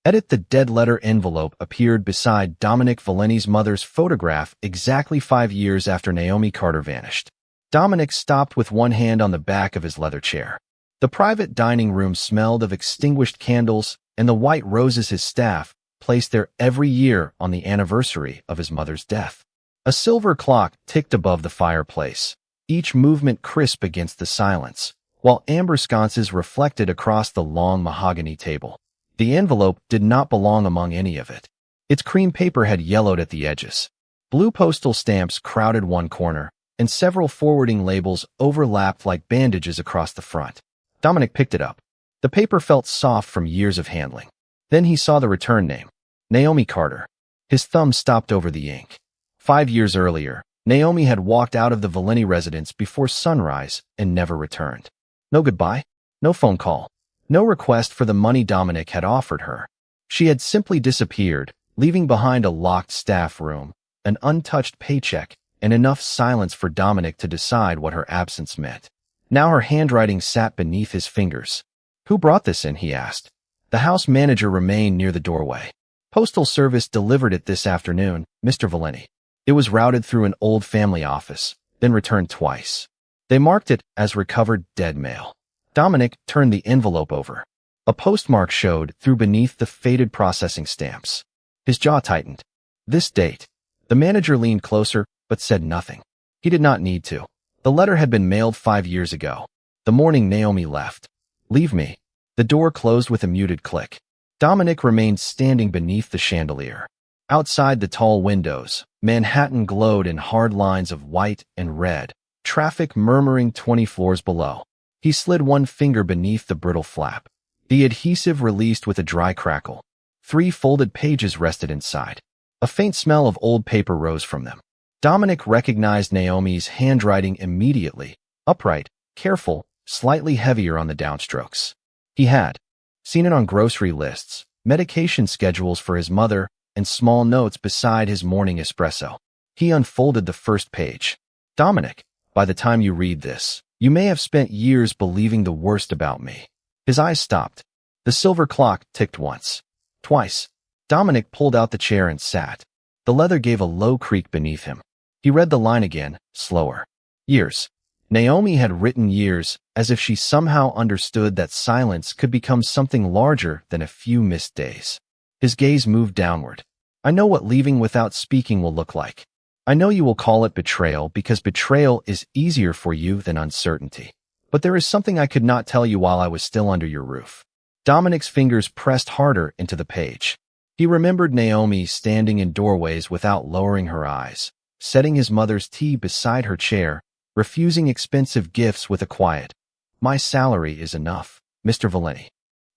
Edit the dead letter envelope appeared beside Dominic Valeni's mother's photograph exactly 5 years after Naomi Carter vanished. Dominic stopped with one hand on the back of his leather chair. The private dining room smelled of extinguished candles and the white roses his staff placed there every year on the anniversary of his mother's death. A silver clock ticked above the fireplace, each movement crisp against the silence, while amber sconces reflected across the long mahogany table. The envelope did not belong among any of it. Its cream paper had yellowed at the edges. Blue postal stamps crowded one corner, and several forwarding labels overlapped like bandages across the front. Dominic picked it up. The paper felt soft from years of handling. Then he saw the return name, Naomi Carter. His thumb stopped over the ink. 5 years earlier, Naomi had walked out of the Valeni residence before sunrise and never returned. No goodbye, no phone call, no request for the money Dominic had offered her. She had simply disappeared, leaving behind a locked staff room, an untouched paycheck, and enough silence for Dominic to decide what her absence meant. Now her handwriting sat beneath his fingers. "Who brought this in?" he asked. The house manager remained near the doorway. "Postal Service delivered it this afternoon, Mr. Valeni." It was routed through an old family office, then returned twice. They marked it as recovered dead mail. Dominic turned the envelope over. A postmark showed through beneath the faded processing stamps. His jaw tightened. This date. The manager leaned closer, but said nothing. He did not need to. The letter had been mailed 5 years ago, the morning Naomi left. "Leave me." The door closed with a muted click. Dominic remained standing beneath the chandelier. Outside the tall windows, Manhattan glowed in hard lines of white and red, traffic murmuring 20 floors below. He slid one finger beneath the brittle flap. The adhesive released with a dry crackle. 3 folded pages rested inside. A faint smell of old paper rose from them. Dominic recognized Naomi's handwriting immediately, upright, careful, slightly heavier on the downstrokes. He had seen it on grocery lists, medication schedules for his mother, and small notes beside his morning espresso. He unfolded the first page. "Dominic, by the time you read this, you may have spent years believing the worst about me." His eyes stopped. The silver clock ticked once, twice. Dominic pulled out the chair and sat. The leather gave a low creak beneath him. He read the line again, slower. Years. Naomi had written years, as if she somehow understood that silence could become something larger than a few missed days. His gaze moved downward. "I know what leaving without speaking will look like. I know you will call it betrayal because betrayal is easier for you than uncertainty. But there is something I could not tell you while I was still under your roof." Dominic's fingers pressed harder into the page. He remembered Naomi standing in doorways without lowering her eyes, setting his mother's tea beside her chair, refusing expensive gifts with a quiet, "My salary is enough, Mr. Valeni."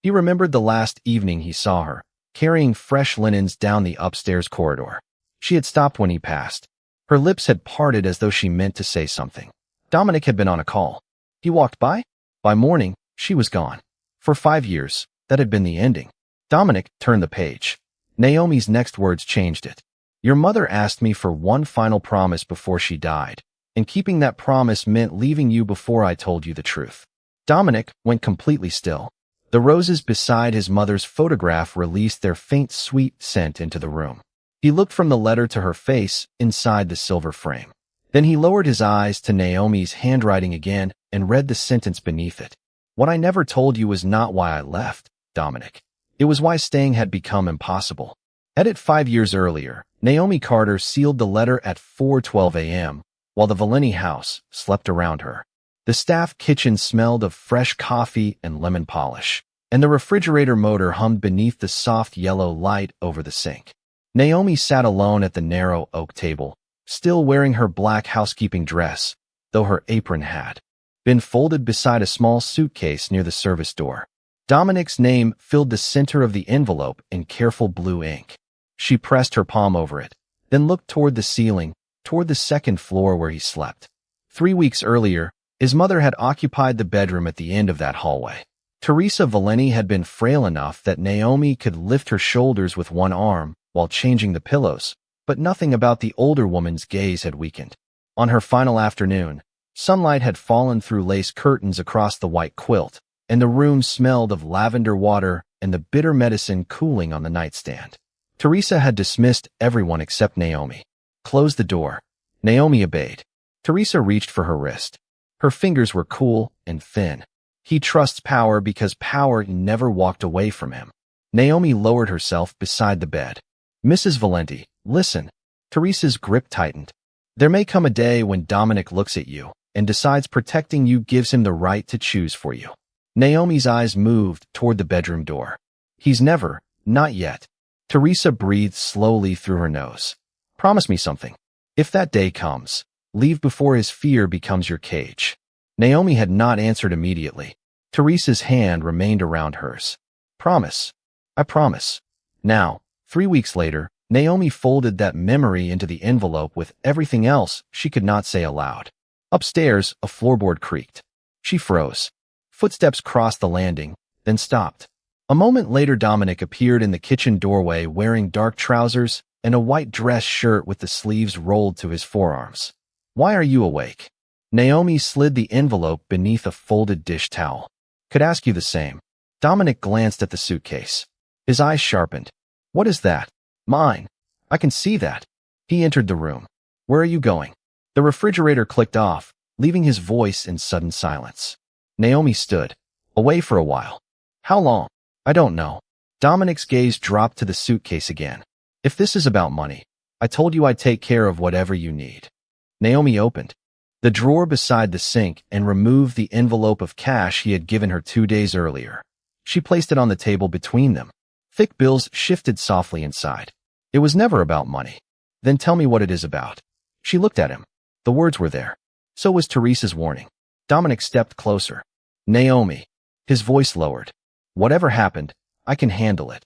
He remembered the last evening he saw her, carrying fresh linens down the upstairs corridor. She had stopped when he passed. Her lips had parted as though she meant to say something. Dominic had been on a call. He walked by. By morning, she was gone. For 5 years, that had been the ending. Dominic turned the page. Naomi's next words changed it. "Your mother asked me for one final promise before she died, and keeping that promise meant leaving you before I told you the truth." Dominic went completely still. The roses beside his mother's photograph released their faint sweet scent into the room. He looked from the letter to her face inside the silver frame. Then he lowered his eyes to Naomi's handwriting again and read the sentence beneath it. "What I never told you was not why I left, Dominic. It was why staying had become impossible." Edit 5 years earlier, Naomi Carter sealed the letter at 4:12 a.m., while the Valeni house slept around her. The staff kitchen smelled of fresh coffee and lemon polish, and the refrigerator motor hummed beneath the soft yellow light over the sink. Naomi sat alone at the narrow oak table, still wearing her black housekeeping dress, though her apron had been folded beside a small suitcase near the service door. Dominic's name filled the center of the envelope in careful blue ink. She pressed her palm over it, then looked toward the ceiling, toward the second floor where he slept. 3 weeks earlier, his mother had occupied the bedroom at the end of that hallway. Teresa Valeni had been frail enough that Naomi could lift her shoulders with one arm while changing the pillows, but nothing about the older woman's gaze had weakened. On her final afternoon, sunlight had fallen through lace curtains across the white quilt, and the room smelled of lavender water and the bitter medicine cooling on the nightstand. Teresa had dismissed everyone except Naomi. Close the door. Naomi obeyed. Teresa reached for her wrist. Her fingers were cool and thin. He trusts power because power never walked away from him. Naomi lowered herself beside the bed. Mrs. Valenti, listen. Teresa's grip tightened. There may come a day when Dominic looks at you and decides protecting you gives him the right to choose for you. Naomi's eyes moved toward the bedroom door. He's never, not yet. Teresa breathed slowly through her nose. Promise me something. If that day comes, leave before his fear becomes your cage. Naomi had not answered immediately. Teresa's hand remained around hers. Promise. I promise. Now, 3 weeks later, Naomi folded that memory into the envelope with everything else she could not say aloud. Upstairs, a floorboard creaked. She froze. Footsteps crossed the landing, then stopped. A moment later, Dominic appeared in the kitchen doorway wearing dark trousers and a white dress shirt with the sleeves rolled to his forearms. Why are you awake? Naomi slid the envelope beneath a folded dish towel. Could ask you the same. Dominic glanced at the suitcase. His eyes sharpened. What is that? Mine. I can see that. He entered the room. Where are you going? The refrigerator clicked off, leaving his voice in sudden silence. Naomi stood, away for a while. How long? I don't know. Dominic's gaze dropped to the suitcase again. If this is about money, I told you I'd take care of whatever you need. Naomi opened the drawer beside the sink and removed the envelope of cash he had given her 2 days earlier. She placed it on the table between them. Thick bills shifted softly inside. It was never about money. Then tell me what it is about. She looked at him. The words were there. So was Teresa's warning. Dominic stepped closer. Naomi. His voice lowered. Whatever happened, I can handle it.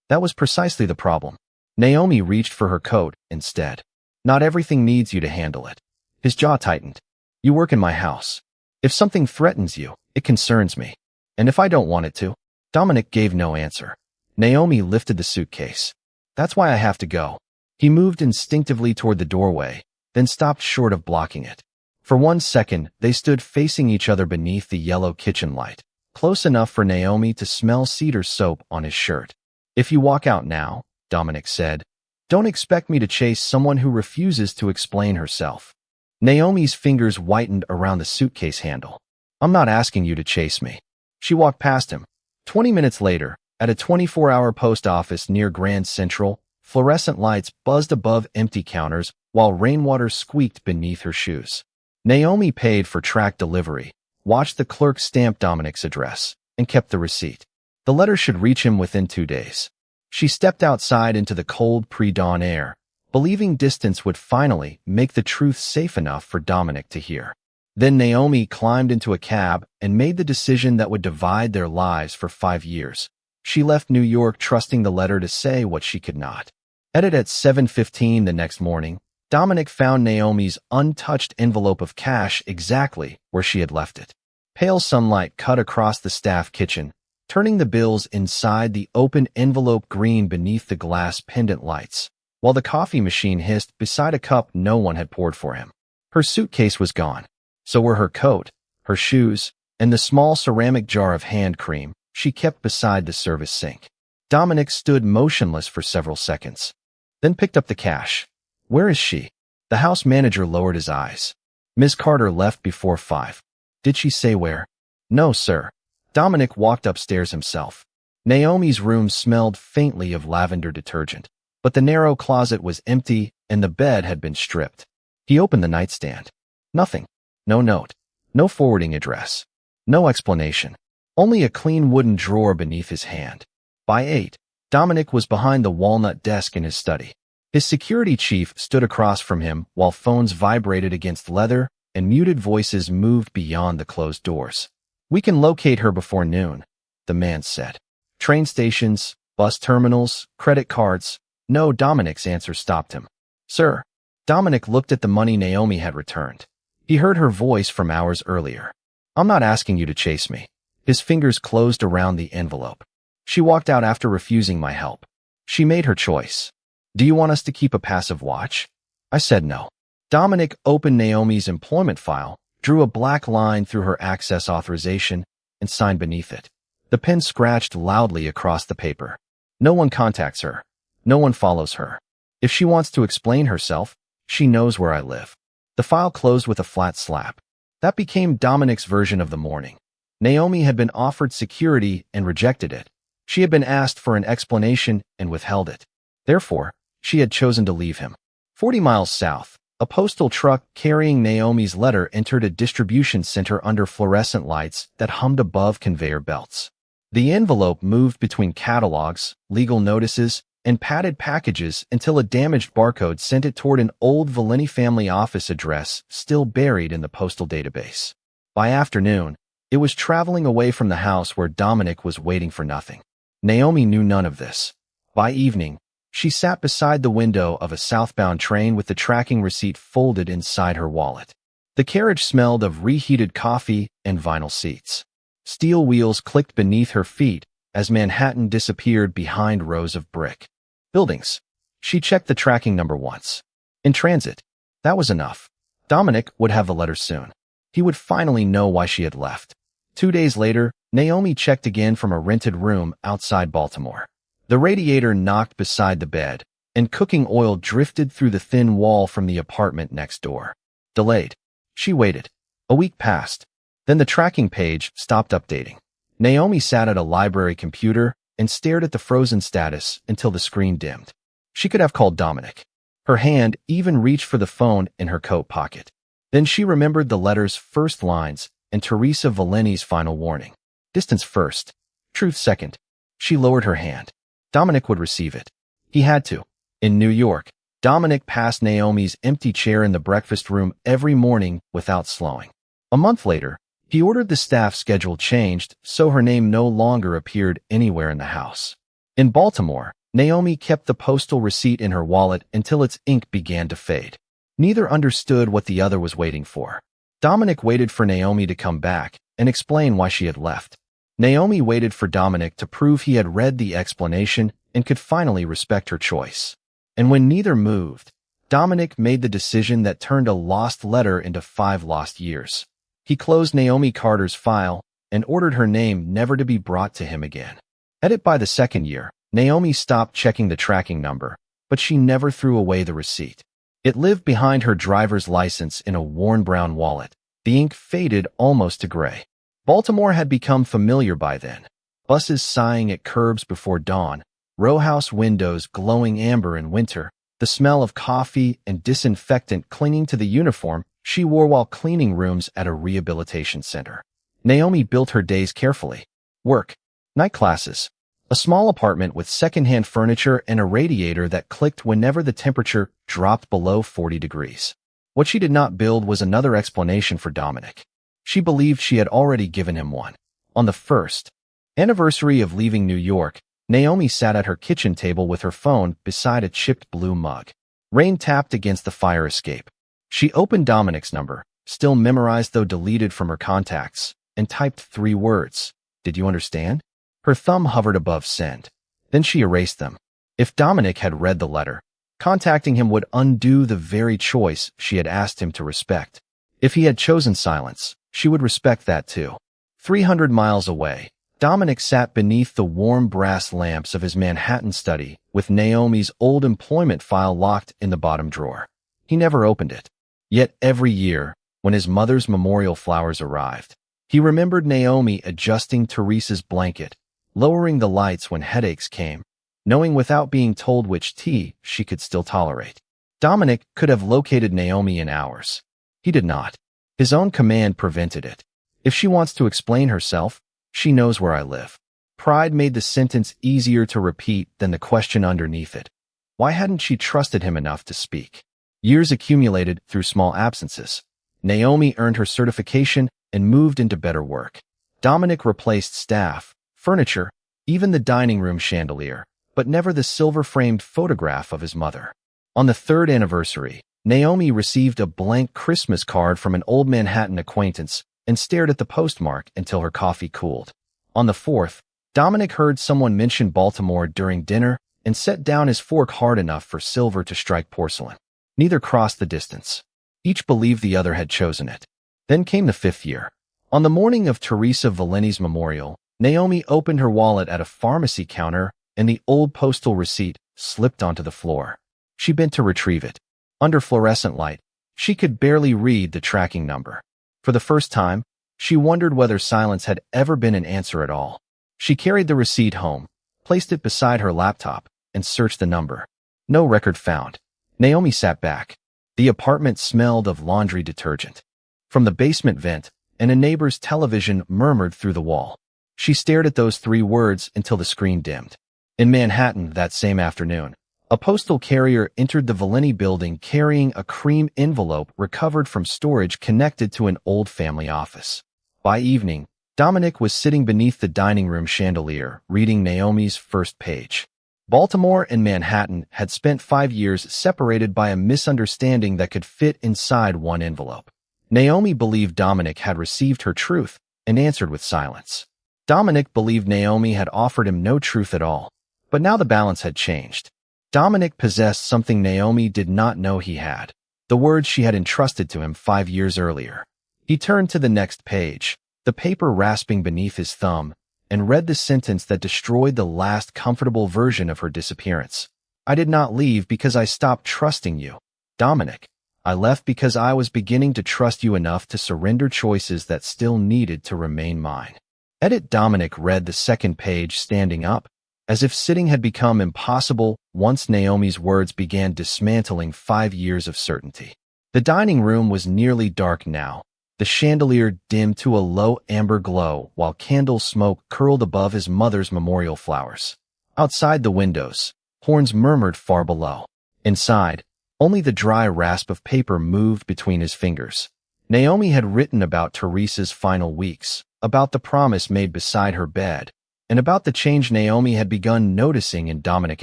That was precisely the problem. Naomi reached for her coat instead. Not everything needs you to handle it. His jaw tightened. You work in my house. If something threatens you, it concerns me. And if I don't want it to? Dominic gave no answer. Naomi lifted the suitcase. That's why I have to go. He moved instinctively toward the doorway, then stopped short of blocking it. For 1 second, they stood facing each other beneath the yellow kitchen light, close enough for Naomi to smell cedar soap on his shirt. If you walk out now, Dominic said, don't expect me to chase someone who refuses to explain herself. Naomi's fingers whitened around the suitcase handle. I'm not asking you to chase me. She walked past him. 20 minutes later, at a 24-hour post office near Grand Central, fluorescent lights buzzed above empty counters while rainwater squeaked beneath her shoes. Naomi paid for track delivery, watched the clerk stamp Dominic's address, and kept the receipt. The letter should reach him within 2 days. She stepped outside into the cold pre-dawn air, believing distance would finally make the truth safe enough for Dominic to hear. Then Naomi climbed into a cab and made the decision that would divide their lives for 5 years. She left New York trusting the letter to say what she could not. At 7:15 the next morning, Dominic found Naomi's untouched envelope of cash exactly where she had left it. Pale sunlight cut across the staff kitchen, turning the bills inside the open envelope green beneath the glass pendant lights, while the coffee machine hissed beside a cup no one had poured for him. Her suitcase was gone. So were her coat, her shoes, and the small ceramic jar of hand cream she kept beside the service sink. Dominic stood motionless for several seconds, then picked up the cash. Where is she? The house manager lowered his eyes. Ms. Carter left before 5. Did she say where? No, sir. Dominic walked upstairs himself. Naomi's room smelled faintly of lavender detergent, but the narrow closet was empty and the bed had been stripped. He opened the nightstand. Nothing. No note. No forwarding address. No explanation. Only a clean wooden drawer beneath his hand. By 8, Dominic was behind the walnut desk in his study. His security chief stood across from him while phones vibrated against leather and muted voices moved beyond the closed doors. We can locate her before noon, the man said. Train stations, bus terminals, credit cards. No, Dominic's answer stopped him. Sir. Dominic looked at the money Naomi had returned. He heard her voice from hours earlier. I'm not asking you to chase me. His fingers closed around the envelope. She walked out after refusing my help. She made her choice. Do you want us to keep a passive watch? I said no. Dominic opened Naomi's employment file, drew a black line through her access authorization, and signed beneath it. The pen scratched loudly across the paper. No one contacts her. No one follows her. If she wants to explain herself, she knows where I live. The file closed with a flat slap. That became Dominic's version of the morning. Naomi had been offered security and rejected it. She had been asked for an explanation and withheld it. Therefore, she had chosen to leave him. 40 miles south, a postal truck carrying Naomi's letter entered a distribution center under fluorescent lights that hummed above conveyor belts. The envelope moved between catalogs, legal notices, and padded packages until a damaged barcode sent it toward an old Valeni family office address still buried in the postal database. By afternoon, it was traveling away from the house where Dominic was waiting for nothing. Naomi knew none of this. By evening, she sat beside the window of a southbound train with the tracking receipt folded inside her wallet. The carriage smelled of reheated coffee and vinyl seats. Steel wheels clicked beneath her feet as Manhattan disappeared behind rows of brick buildings. She checked the tracking number once. In transit. That was enough. Dominic would have the letter soon. He would finally know why she had left. 2 days later, Naomi checked again from a rented room outside Baltimore. The radiator knocked beside the bed, and cooking oil drifted through the thin wall from the apartment next door. Delayed. She waited. A week passed. Then the tracking page stopped updating. Naomi sat at a library computer and stared at the frozen status until the screen dimmed. She could have called Dominic. Her hand even reached for the phone in her coat pocket. Then she remembered the letter's first lines and Teresa Valeni's final warning. Distance first. Truth second. She lowered her hand. Dominic would receive it. He had to. In New York, Dominic passed Naomi's empty chair in the breakfast room every morning without slowing. A month later, he ordered the staff schedule changed so her name no longer appeared anywhere in the house. In Baltimore, Naomi kept the postal receipt in her wallet until its ink began to fade. Neither understood what the other was waiting for. Dominic waited for Naomi to come back and explain why she had left. Naomi waited for Dominic to prove he had read the explanation and could finally respect her choice. And when neither moved, Dominic made the decision that turned a lost letter into 5 lost years. He closed Naomi Carter's file and ordered her name never to be brought to him again. Edit by the second year, Naomi stopped checking the tracking number, but she never threw away the receipt. It lived behind her driver's license in a worn brown wallet. The ink faded almost to gray. Baltimore had become familiar by then. Buses sighing at curbs before dawn, rowhouse windows glowing amber in winter, the smell of coffee and disinfectant clinging to the uniform she wore while cleaning rooms at a rehabilitation center. Naomi built her days carefully. Work, night classes, a small apartment with secondhand furniture and a radiator that clicked whenever the temperature dropped below 40 degrees. What she did not build was another explanation for Dominic. She believed she had already given him one. On the first anniversary of leaving New York, Naomi sat at her kitchen table with her phone beside a chipped blue mug. Rain tapped against the fire escape. She opened Dominic's number, still memorized though deleted from her contacts, and typed 3 words. Did you understand? Her thumb hovered above send. Then she erased them. If Dominic had read the letter, contacting him would undo the very choice she had asked him to respect. If he had chosen silence, she would respect that too. 300 miles away, Dominic sat beneath the warm brass lamps of his Manhattan study with Naomi's old employment file locked in the bottom drawer. He never opened it. Yet every year, when his mother's memorial flowers arrived, he remembered Naomi adjusting Teresa's blanket, lowering the lights when headaches came, knowing without being told which tea she could still tolerate. Dominic could have located Naomi in hours. He did not. His own command prevented it. If she wants to explain herself, she knows where I live. Pride made the sentence easier to repeat than the question underneath it. Why hadn't she trusted him enough to speak? Years accumulated through small absences. Naomi earned her certification and moved into better work. Dominic replaced staff, furniture, even the dining room chandelier, but never the silver-framed photograph of his mother. On the 3rd anniversary, Naomi received a blank Christmas card from an old Manhattan acquaintance and stared at the postmark until her coffee cooled. On the 4th, Dominic heard someone mention Baltimore during dinner and set down his fork hard enough for silver to strike porcelain. Neither crossed the distance. Each believed the other had chosen it. Then came the 5th year. On the morning of Teresa Valeni's memorial, Naomi opened her wallet at a pharmacy counter, and the old postal receipt slipped onto the floor. She bent to retrieve it. Under fluorescent light, she could barely read the tracking number. For the first time, she wondered whether silence had ever been an answer at all. She carried the receipt home, placed it beside her laptop, and searched the number. No record found. Naomi sat back. The apartment smelled of laundry detergent. From the basement vent, and a neighbor's television murmured through the wall. She stared at those 3 words until the screen dimmed. In Manhattan that same afternoon, a postal carrier entered the Valeni building carrying a cream envelope recovered from storage connected to an old family office. By evening, Dominic was sitting beneath the dining room chandelier, reading Naomi's first page. Baltimore and Manhattan had spent 5 years separated by a misunderstanding that could fit inside one envelope. Naomi believed Dominic had received her truth and answered with silence. Dominic believed Naomi had offered him no truth at all, but now the balance had changed. Dominic possessed something Naomi did not know he had, the words she had entrusted to him 5 years earlier. He turned to the next page, the paper rasping beneath his thumb, and read the sentence that destroyed the last comfortable version of her disappearance. I did not leave because I stopped trusting you, Dominic. I left because I was beginning to trust you enough to surrender choices that still needed to remain mine. Edit. Dominic read the second page standing up, as if sitting had become impossible once Naomi's words began dismantling 5 years of certainty. The dining room was nearly dark now, the chandelier dimmed to a low amber glow while candle smoke curled above his mother's memorial flowers. Outside the windows, horns murmured far below. Inside, only the dry rasp of paper moved between his fingers. Naomi had written about Teresa's final weeks, about the promise made beside her bed, and about the change Naomi had begun noticing in Dominic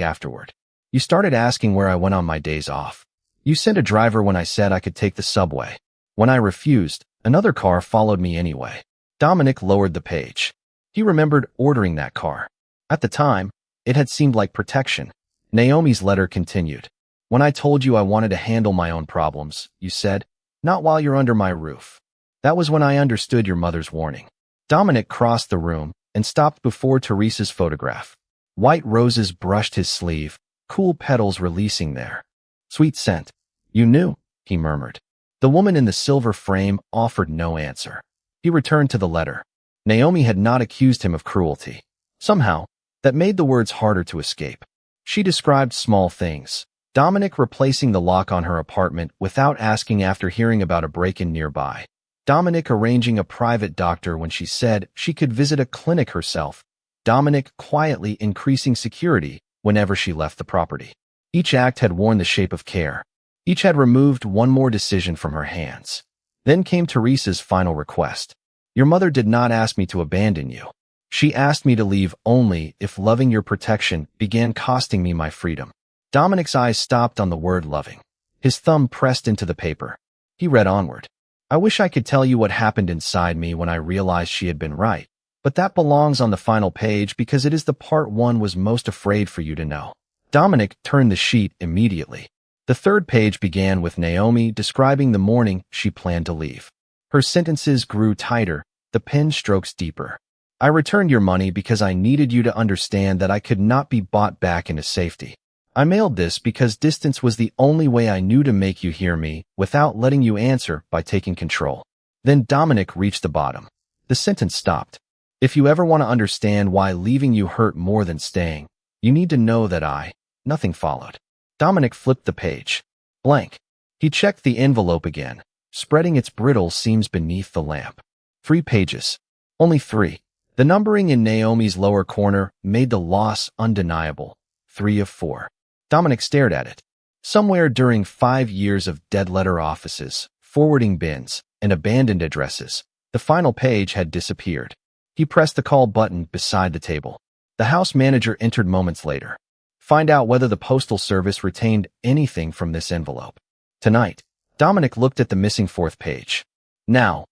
afterward. You started asking where I went on my days off. You sent a driver when I said I could take the subway. When I refused, another car followed me anyway. Dominic lowered the page. He remembered ordering that car. At the time, it had seemed like protection. Naomi's letter continued. When I told you I wanted to handle my own problems, you said, not while you're under my roof. That was when I understood your mother's warning. Dominic crossed the room and stopped before Teresa's photograph. White roses brushed his sleeve, cool petals releasing there. Sweet scent. You knew, he murmured. The woman in the silver frame offered no answer. He returned to the letter. Naomi had not accused him of cruelty. Somehow, that made the words harder to escape. She described small things. Dominic replacing the lock on her apartment without asking after hearing about a break-in nearby. Dominic arranging a private doctor when she said she could visit a clinic herself. Dominic quietly increasing security whenever she left the property. Each act had worn the shape of care. Each had removed one more decision from her hands. Then came Teresa's final request. Your mother did not ask me to abandon you. She asked me to leave only if loving your protection began costing me my freedom. Dominic's eyes stopped on the word loving. His thumb pressed into the paper. He read onward. I wish I could tell you what happened inside me when I realized she had been right, but that belongs on the final page because it is the part one was most afraid for you to know. Dominic turned the sheet immediately. The third page began with Naomi describing the morning she planned to leave. Her sentences grew tighter, the pen strokes deeper. I returned your money because I needed you to understand that I could not be bought back into safety. I mailed this because distance was the only way I knew to make you hear me without letting you answer by taking control. Then Dominic reached the bottom. The sentence stopped. If you ever want to understand why leaving you hurt more than staying, you need to know that Nothing followed. Dominic flipped the page. Blank. He checked the envelope again, spreading its brittle seams beneath the lamp. 3 pages. Only 3. The numbering in Naomi's lower corner made the loss undeniable. 3 of 4. Dominic stared at it. Somewhere during 5 years of dead-letter offices, forwarding bins, and abandoned addresses, the final page had disappeared. He pressed the call button beside the table. The house manager entered moments later. Find out whether the postal service retained anything from this envelope. Tonight, Dominic looked at the missing 4th page. Now,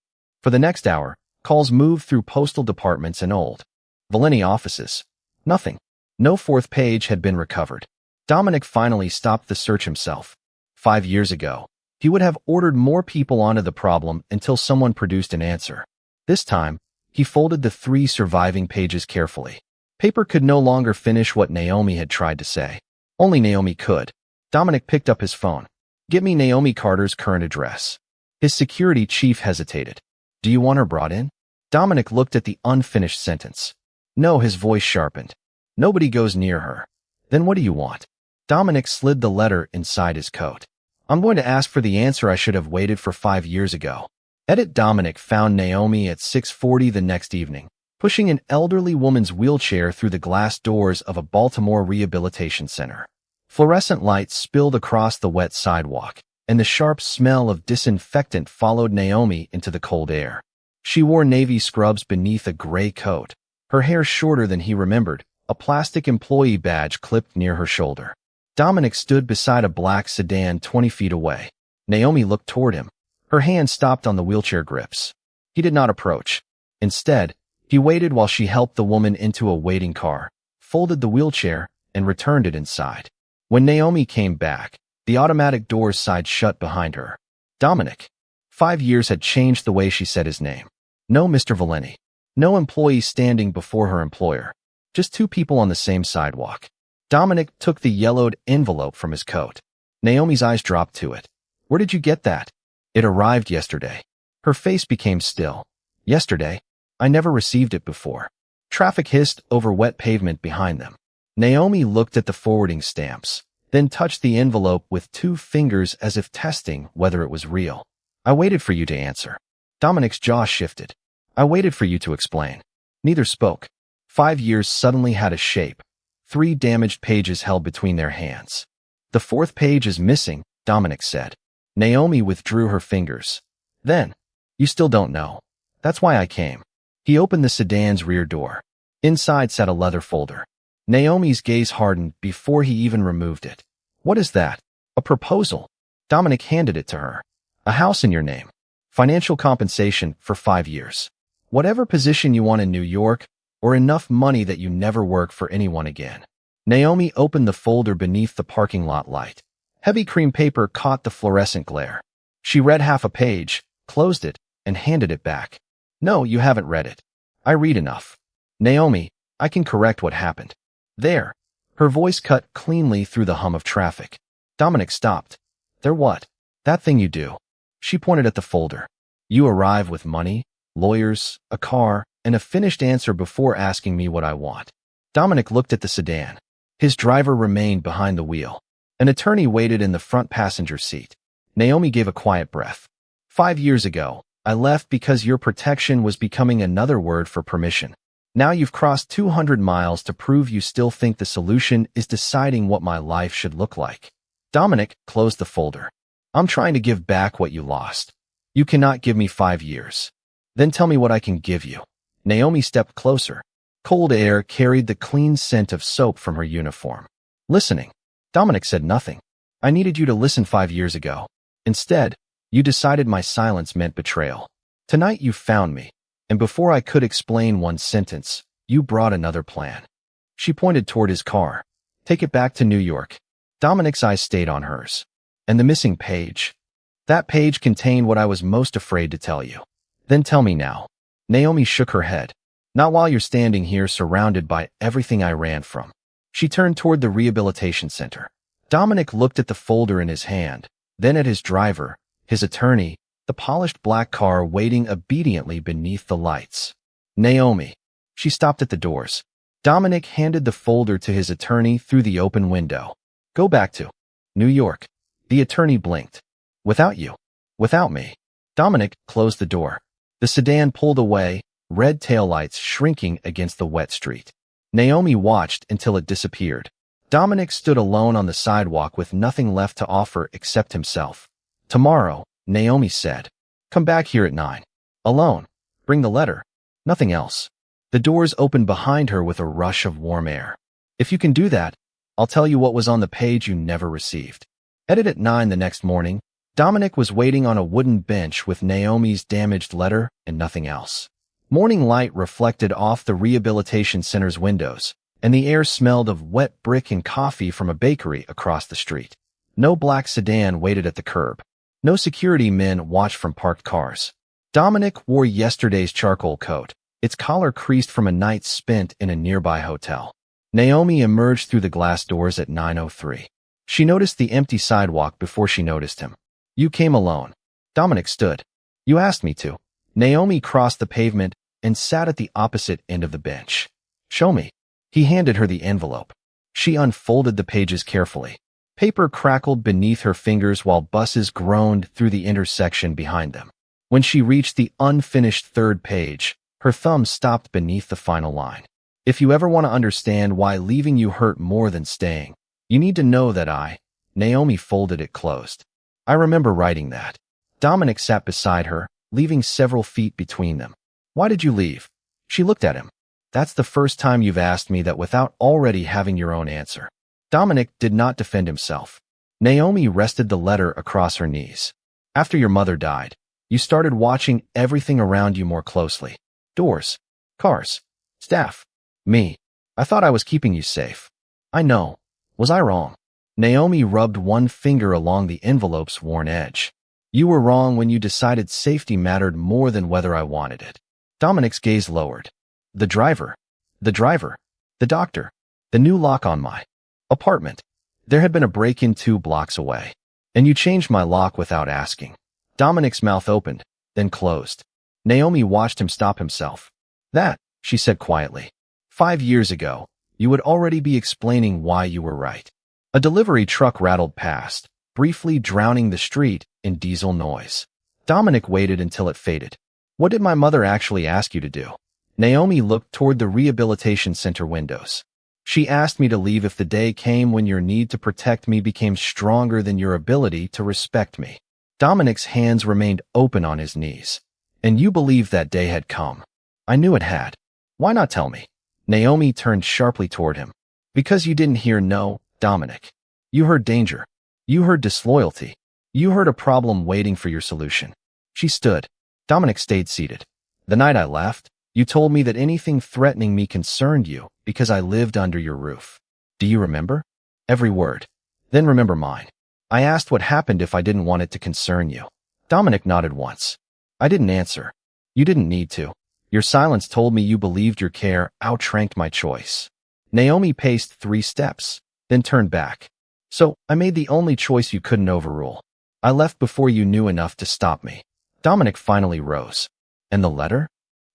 for the next hour, calls moved through postal departments and old Valeni offices. Nothing. No 4th page had been recovered. Dominic finally stopped the search himself. 5 years ago, he would have ordered more people onto the problem until someone produced an answer. This time, He folded the 3 surviving pages carefully. Paper could no longer finish what Naomi had tried to say. Only Naomi could. Dominic picked up his phone. "Get me Naomi Carter's current address." His security chief hesitated. "Do you want her brought in?" Dominic looked at the unfinished sentence. "No," his voice sharpened. "Nobody goes near her." "Then what do you want?" Dominic slid the letter inside his coat. "I'm going to ask for the answer I should have waited for 5 years ago." Edit. Dominic found Naomi at 6:40 the next evening, pushing an elderly woman's wheelchair through the glass doors of a Baltimore rehabilitation center. Fluorescent lights spilled across the wet sidewalk, and the sharp smell of disinfectant followed Naomi into the cold air. She wore navy scrubs beneath a gray coat, her hair shorter than he remembered, a plastic employee badge clipped near her shoulder. Dominic stood beside a black sedan 20 feet away. Naomi looked toward him. Her hand stopped on the wheelchair grips. He did not approach. Instead, he waited while she helped the woman into a waiting car, folded the wheelchair, and returned it inside. When Naomi came back, the automatic doors sighed shut behind her. Dominic. 5 years had changed the way she said his name. No Mr. Valeni. No employee standing before her employer. Just 2 people on the same sidewalk. Dominic took the yellowed envelope from his coat. Naomi's eyes dropped to it. "Where did you get that?" "It arrived yesterday." Her face became still. "Yesterday? I never received it before." Traffic hissed over wet pavement behind them. Naomi looked at the forwarding stamps, then touched the envelope with 2 fingers as if testing whether it was real. "I waited for you to answer." Dominic's jaw shifted. "I waited for you to explain." Neither spoke. 5 years suddenly had a shape. 3 damaged pages held between their hands. "The 4th page is missing," Dominic said. Naomi withdrew her fingers. Then, "You still don't know. That's why I came." He opened the sedan's rear door. Inside sat a leather folder. Naomi's gaze hardened before he even removed it. "What is that?" "A proposal." Dominic handed it to her. "A house in your name. Financial compensation for 5 years. Whatever position you want in New York, or enough money that you never work for anyone again." Naomi opened the folder beneath the parking lot light. Heavy cream paper caught the fluorescent glare. She read half a page, closed it, and handed it back. "No, you haven't read it. I read enough. Naomi, I can correct what happened." "There." Her voice cut cleanly through the hum of traffic. Dominic stopped. "There what?" "That thing you do." She pointed at the folder. "You arrive with money, lawyers, a car, and a finished answer before asking me what I want." Dominic looked at the sedan. His driver remained behind the wheel. An attorney waited in the front passenger seat. Naomi gave a quiet breath. 5 years ago, I left because your protection was becoming another word for permission. Now you've crossed 200 miles to prove you still think the solution is deciding what my life should look like." Dominic closed the folder. "I'm trying to give back what you lost. You cannot give me 5 years. Then tell me what I can give you." Naomi stepped closer. Cold air carried the clean scent of soap from her uniform. "Listening." Dominic said nothing. "I needed you to listen 5 years ago. Instead, you decided my silence meant betrayal. Tonight you found me, and before I could explain one sentence, you brought another plan." She pointed toward his car. "Take it back to New York." Dominic's eyes stayed on hers. "And the missing page?" "That page contained what I was most afraid to tell you." "Then tell me now." Naomi shook her head. "Not while you're standing here surrounded by everything I ran from." She turned toward the rehabilitation center. Dominic looked at the folder in his hand, then at his driver, his attorney, the polished black car waiting obediently beneath the lights. "Naomi." She stopped at the doors. Dominic handed the folder to his attorney through the open window. "Go back to New York." The attorney blinked. "Without you." "Without me." Dominic closed the door. The sedan pulled away, red taillights shrinking against the wet street. Naomi watched until it disappeared. Dominic stood alone on the sidewalk with nothing left to offer except himself. "Tomorrow," Naomi said. "Come back here at 9. Alone. Bring the letter. Nothing else." The doors opened behind her with a rush of warm air. "If you can do that, I'll tell you what was on the page you never received." Edit. At 9 the next morning, Dominic was waiting on a wooden bench with Naomi's damaged letter and nothing else. Morning light reflected off the rehabilitation center's windows, and the air smelled of wet brick and coffee from a bakery across the street. No black sedan waited at the curb. No security men watched from parked cars. Dominic wore yesterday's charcoal coat, its collar creased from a night spent in a nearby hotel. Naomi emerged through the glass doors at 9:03. She noticed the empty sidewalk before she noticed him. You came alone. Dominic stood. You asked me to. Naomi crossed the pavement and sat at the opposite end of the bench. Show me. He handed her the envelope. She unfolded the pages carefully. Paper crackled beneath her fingers while buses groaned through the intersection behind them. When she reached the unfinished third page, her thumb stopped beneath the final line. If you ever want to understand why leaving you hurt more than staying, you need to know that Naomi folded it closed. I remember writing that. Dominic sat beside her, leaving several feet between them. Why did you leave? She looked at him. That's the first time you've asked me that without already having your own answer. Dominic did not defend himself. Naomi rested the letter across her knees. After your mother died, you started watching everything around you more closely. Doors, cars, staff, me. I thought I was keeping you safe. I know. Was I wrong? Naomi rubbed one finger along the envelope's worn edge. You were wrong when you decided safety mattered more than whether I wanted it. Dominic's gaze lowered. The driver, the doctor, the new lock on my apartment. There had been a break-in 2 blocks away, and you changed my lock without asking. Dominic's mouth opened, then closed. Naomi watched him stop himself. That, she said quietly. 5 years ago, you would already be explaining why you were right. A delivery truck rattled past, briefly drowning the street in diesel noise. Dominic waited until it faded. What did my mother actually ask you to do? Naomi looked toward the rehabilitation center windows. She asked me to leave if the day came when your need to protect me became stronger than your ability to respect me. Dominic's hands remained open on his knees. And you believed that day had come. I knew it had. Why not tell me? Naomi turned sharply toward him. Because you didn't hear no, Dominic. You heard danger. You heard disloyalty. You heard a problem waiting for your solution. She stood. Dominic stayed seated. The night I left, you told me that anything threatening me concerned you because I lived under your roof. Do you remember? Every word. Then remember mine. I asked what happened if I didn't want it to concern you. Dominic nodded once. I didn't answer. You didn't need to. Your silence told me you believed your care outranked my choice. Naomi paced 3 steps, then turned back. So, I made the only choice you couldn't overrule. I left before you knew enough to stop me. Dominic finally rose. And the letter?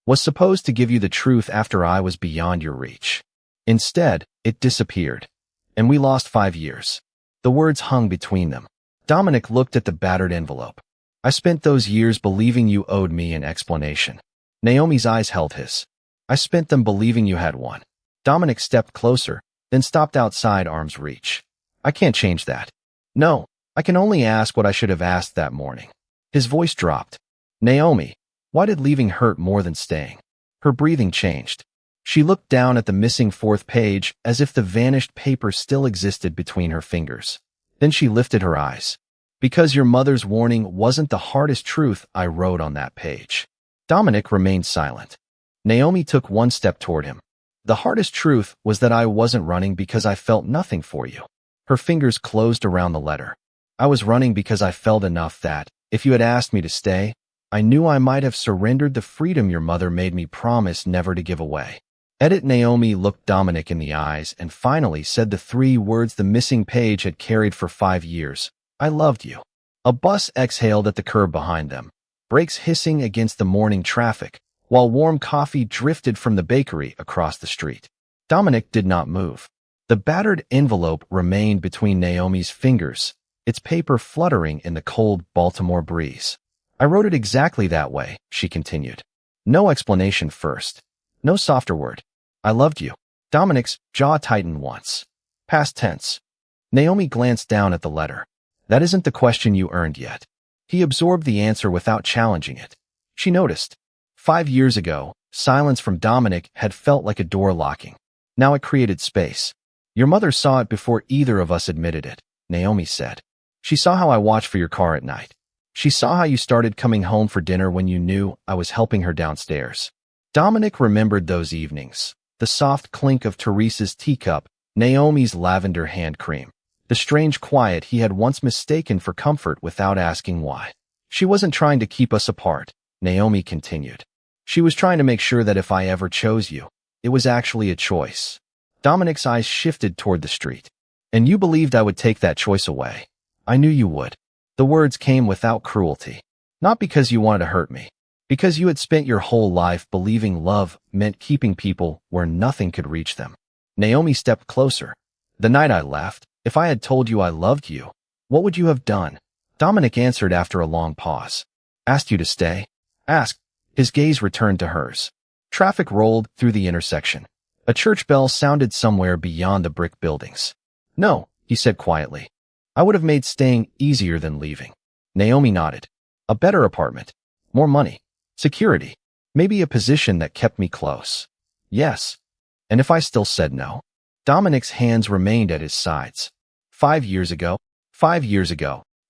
Was supposed to give you the truth after I was beyond your reach. Instead, it disappeared. And we lost 5 years. The words hung between them. Dominic looked at the battered envelope. I spent those years believing you owed me an explanation. Naomi's eyes held his. I spent them believing you had one. Dominic stepped closer, then stopped outside arm's reach. I can't change that. No, I can only ask what I should have asked that morning. His voice dropped. Naomi, why did leaving hurt more than staying? Her breathing changed. She looked down at the missing 4th page as if the vanished paper still existed between her fingers. Then she lifted her eyes. Because your mother's warning wasn't the hardest truth I wrote on that page. Dominic remained silent. Naomi took 1 step toward him. The hardest truth was that I wasn't running because I felt nothing for you. Her fingers closed around the letter. I was running because I felt enough that, if you had asked me to stay, I knew I might have surrendered the freedom your mother made me promise never to give away. Naomi looked Dominic in the eyes and finally said the 3 words the missing page had carried for 5 years. I loved you. A bus exhaled at the curb behind them, brakes hissing against the morning traffic, while warm coffee drifted from the bakery across the street. Dominic did not move. The battered envelope remained between Naomi's fingers, its paper fluttering in the cold Baltimore breeze. I wrote it exactly that way, she continued. No explanation first. No softer word. I loved you. Dominic's jaw tightened once. Past tense. Naomi glanced down at the letter. That isn't the question you earned yet. He absorbed the answer without challenging it. She noticed. 5 years ago, silence from Dominic had felt like a door locking. Now it created space. Your mother saw it before either of us admitted it, Naomi said. She saw how I watched for your car at night. She saw how you started coming home for dinner when you knew I was helping her downstairs. Dominic remembered those evenings. The soft clink of Teresa's teacup, Naomi's lavender hand cream. The strange quiet he had once mistaken for comfort without asking why. She wasn't trying to keep us apart, Naomi continued. She was trying to make sure that if I ever chose you, it was actually a choice. Dominic's eyes shifted toward the street. And you believed I would take that choice away. I knew you would. The words came without cruelty. Not because you wanted to hurt me. Because you had spent your whole life believing love meant keeping people where nothing could reach them. Naomi stepped closer. The night I left, if I had told you I loved you, what would you have done? Dominic answered after a long pause. Asked you to stay? Asked. His gaze returned to hers. Traffic rolled through the intersection. A church bell sounded somewhere beyond the brick buildings. No, he said quietly. I would have made staying easier than leaving. Naomi nodded. A better apartment. More money. Security. Maybe a position that kept me close. Yes. And if I still said no? Dominic's hands remained at his sides. 5 years ago.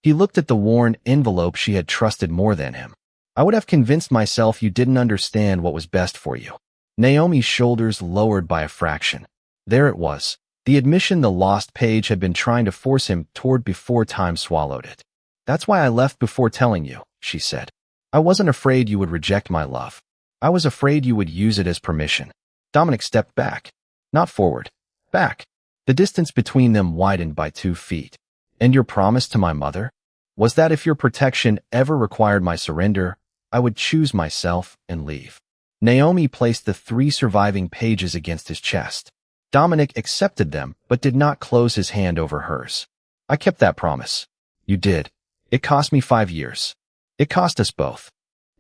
He looked at the worn envelope she had trusted more than him. I would have convinced myself you didn't understand what was best for you. Naomi's shoulders lowered by a fraction. There it was. The admission the lost page had been trying to force him toward before time swallowed it. That's why I left before telling you, she said. I wasn't afraid you would reject my love. I was afraid you would use it as permission. Dominic stepped back. Not forward. Back. The distance between them widened by 2 feet. And your promise to my mother? Was that if your protection ever required my surrender, I would choose myself and leave. Naomi placed the 3 surviving pages against his chest. Dominic accepted them, but did not close his hand over hers. I kept that promise. You did. It cost me 5 years. It cost us both.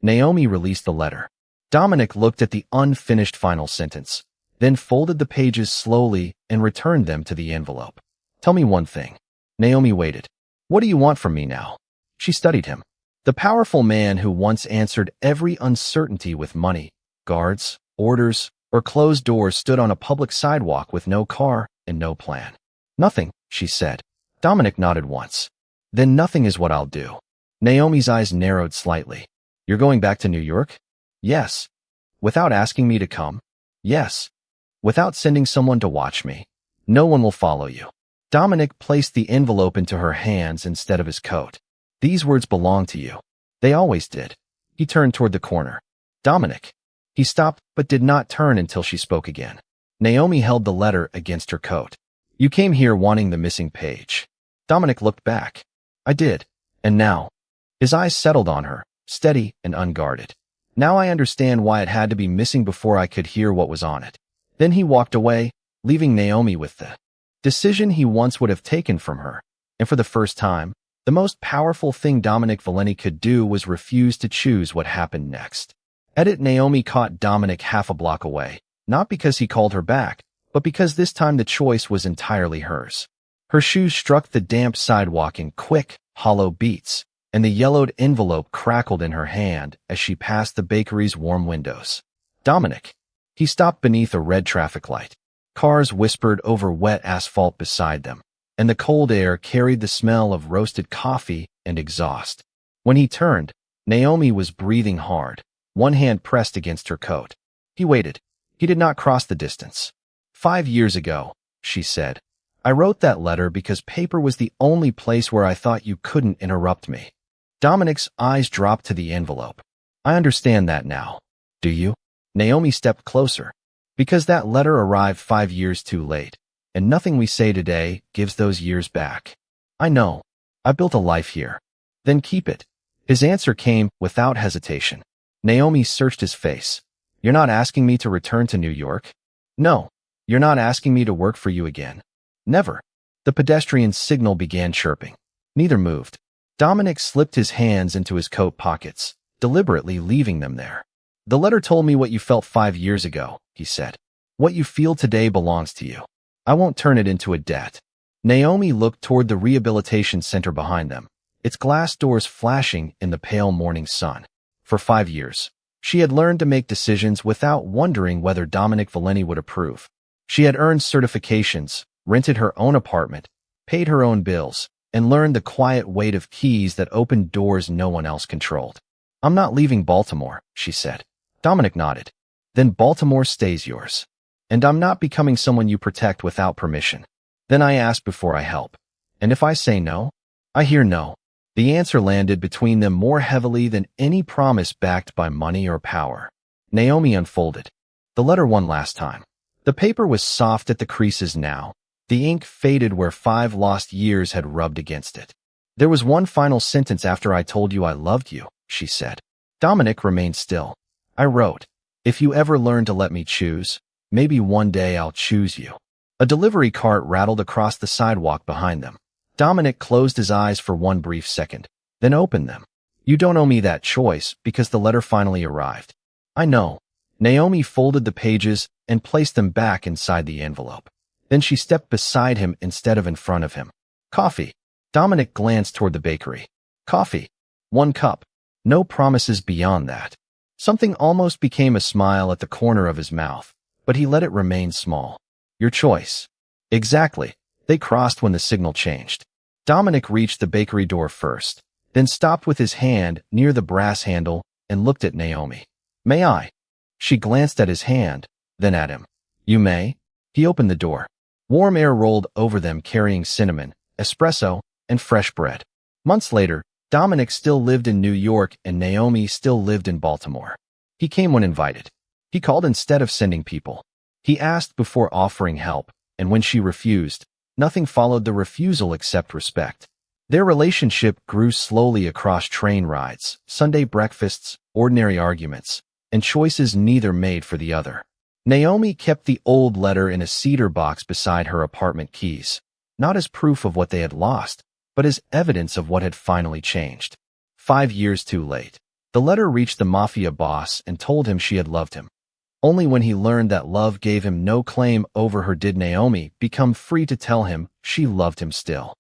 Naomi released the letter. Dominic looked at the unfinished final sentence, then folded the pages slowly and returned them to the envelope. Tell me one thing. Naomi waited. What do you want from me now? She studied him. The powerful man who once answered every uncertainty with money, guards, orders, or closed doors stood on a public sidewalk with no car and no plan. Nothing, she said. Dominic nodded once. Then nothing is what I'll do. Naomi's eyes narrowed slightly. You're going back to New York? Yes. Without asking me to come? Yes. Without sending someone to watch me? No one will follow you. Dominic placed the envelope into her hands instead of his coat. These words belong to you. They always did. He turned toward the corner. Dominic. He stopped, but did not turn until she spoke again. Naomi held the letter against her coat. You came here wanting the missing page. Dominic looked back. I did. And now? His eyes settled on her, steady and unguarded. Now I understand why it had to be missing before I could hear what was on it. Then he walked away, leaving Naomi with the decision he once would have taken from her. And for the first time, the most powerful thing Dominic Valeni could do was refuse to choose what happened next. Edit Naomi caught Dominic half a block away, not because he called her back, but because this time the choice was entirely hers. Her shoes struck the damp sidewalk in quick, hollow beats, and the yellowed envelope crackled in her hand as she passed the bakery's warm windows. Dominic. He stopped beneath a red traffic light. Cars whispered over wet asphalt beside them, and the cold air carried the smell of roasted coffee and exhaust. When he turned, Naomi was breathing hard, one hand pressed against her coat. He waited. He did not cross the distance. 5 years ago, she said, I wrote that letter because paper was the only place where I thought you couldn't interrupt me. Dominic's eyes dropped to the envelope. I understand that now. Do you? Naomi stepped closer. Because that letter arrived 5 years too late, and nothing we say today gives those years back. I know. I built a life here. Then keep it. His answer came without hesitation. Naomi searched his face. You're not asking me to return to New York? No. You're not asking me to work for you again. Never. The pedestrian's signal began chirping. Neither moved. Dominic slipped his hands into his coat pockets, deliberately leaving them there. The letter told me what you felt 5 years ago, he said. What you feel today belongs to you. I won't turn it into a debt. Naomi looked toward the rehabilitation center behind them, its glass doors flashing in the pale morning sun. For 5 years, she had learned to make decisions without wondering whether Dominic Valeni would approve. She had earned certifications, rented her own apartment, paid her own bills, and learned the quiet weight of keys that opened doors no one else controlled. I'm not leaving Baltimore, she said. Dominic nodded. Then Baltimore stays yours. And I'm not becoming someone you protect without permission. Then I ask before I help. And if I say no? I hear no. The answer landed between them more heavily than any promise backed by money or power. Naomi unfolded. The letter one last time. The paper was soft at the creases now. The ink faded where 5 lost years had rubbed against it. There was one final sentence after I told you I loved you, she said. Dominic remained still. I wrote, if you ever learn to let me choose, maybe one day I'll choose you. A delivery cart rattled across the sidewalk behind them. Dominic closed his eyes for one brief second, then opened them. You don't owe me that choice because the letter finally arrived. I know. Naomi folded the pages and placed them back inside the envelope. Then she stepped beside him instead of in front of him. Coffee. Dominic glanced toward the bakery. Coffee. 1 cup. No promises beyond that. Something almost became a smile at the corner of his mouth, but he let it remain small. Your choice. Exactly. They crossed when the signal changed. Dominic reached the bakery door first, then stopped with his hand near the brass handle and looked at Naomi. May I? She glanced at his hand, then at him. You may. He opened the door. Warm air rolled over them carrying cinnamon, espresso, and fresh bread. Months later, Dominic still lived in New York and Naomi still lived in Baltimore. He came when invited. He called instead of sending people. He asked before offering help, and when she refused, nothing followed the refusal except respect. Their relationship grew slowly across train rides, Sunday breakfasts, ordinary arguments, and choices neither made for the other. Naomi kept the old letter in a cedar box beside her apartment keys, not as proof of what they had lost, but as evidence of what had finally changed. 5 years too late, the letter reached the Mafia Boss and told him she had loved him. Only when he learned that love gave him no claim over her did Naomi become free to tell him she loved him still.